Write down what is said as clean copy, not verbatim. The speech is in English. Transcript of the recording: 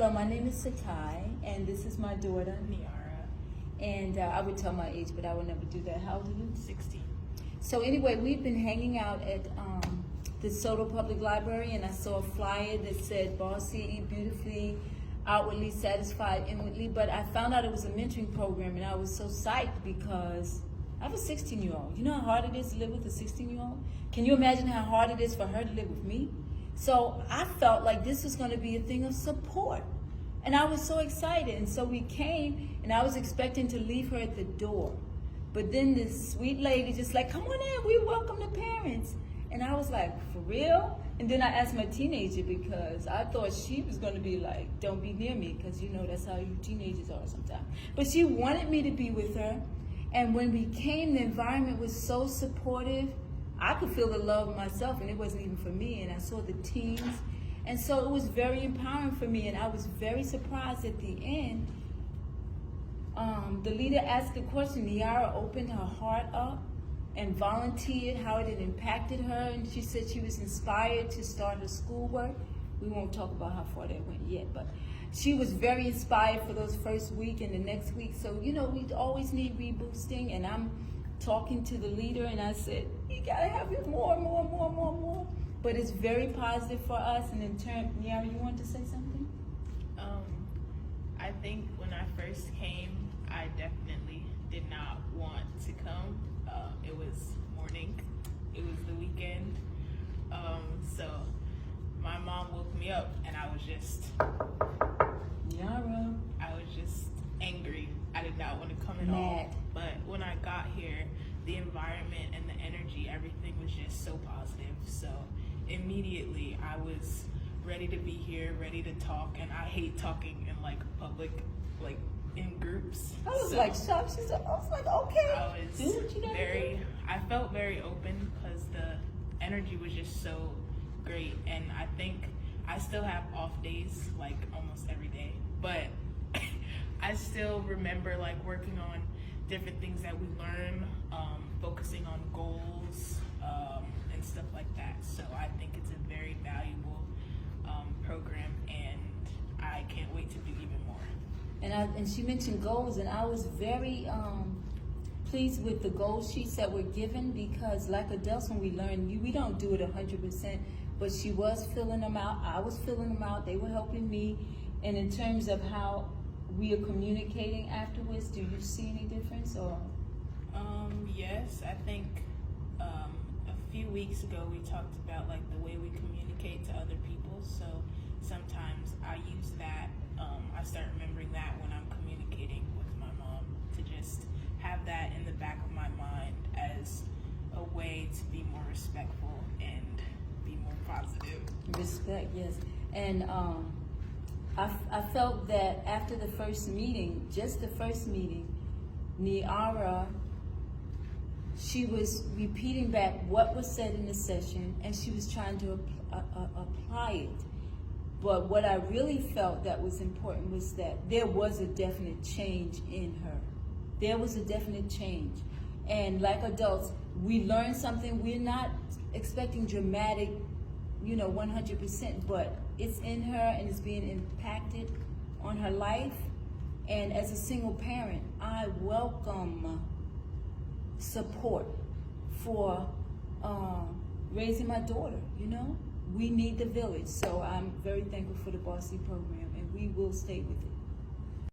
Hello, my name is Sakai, and this is my daughter, Niara. And I would tell my age, but I would never do that. How old are you? 16. So anyway, we've been hanging out at the Soto Public Library, and I saw a flyer that said BOSI, beautifully, outwardly satisfied, inwardly. But I found out it was a mentoring program, and I was so psyched because I have a 16-year-old. You know how hard it is to live with a 16-year-old? Can you imagine how hard it is for her to live with me? So I felt like this was going to be a thing of support. And I was so excited. And so we came, and I was expecting to leave her at the door. But then this sweet lady just like, come on in, we welcome the parents. And I was like, for real? And then I asked my teenager because I thought she was going to be like, don't be near me, because you know that's how you teenagers are sometimes. But she wanted me to be with her. And when we came, the environment was so supportive. I could feel the love myself, and it wasn't even for me. And I saw the teens. And so it was very empowering for me. And I was very surprised at the end. The leader asked a question. Niara opened her heart up and volunteered how it had impacted her. And she said she was inspired to start her schoolwork. We won't talk about how far that went yet, but she was very inspired for those first week and the next week. So, you know, we always need reboosting. And I'm talking to the leader, and I said, you gotta have it more. But it's very positive for us. And in turn, Niara, you want to say something? I think when I first came, I definitely did not want to come. It was morning, it was the weekend. So my mom woke me up, and I was just, Niara. I was just angry. I did not want to come at all. But when I got here, the environment and the energy, everything was just so positive. So immediately I was ready to be here, ready to talk, and I hate talking in like public, like in groups. I was like shocked. I was like, okay. I felt very open because the energy was just so great. And I think I still have off days, like almost every day, but I still remember like working on different things that we learn, focusing on goals, and stuff like that. So I think it's a very valuable program, and I can't wait to do even more. And she mentioned goals, and I was very pleased with the goal sheets that were given, because like adults, when we learn, we don't do it 100%, but she was filling them out. I was filling them out. They were helping me. And in terms of how we are communicating afterwards, do you see any difference? Or yes, I think a few weeks ago we talked about like the way we communicate to other people. So sometimes I use that. I start remembering that when I'm communicating with my mom, to just have that in the back of my mind as a way to be more respectful and be more positive. Respect, yes. And I felt that after the first meeting, just the first meeting, Niara, she was repeating back what was said in the session, and she was trying to apply it. But what I really felt that was important was that there was a definite change in her. There was a definite change. And like adults, we learn something. We're not expecting dramatic, 100%, but it's in her and it's being impacted on her life. And as a single parent, I welcome support for raising my daughter, We need the village. So I'm very thankful for the BOSI program, and we will stay with it.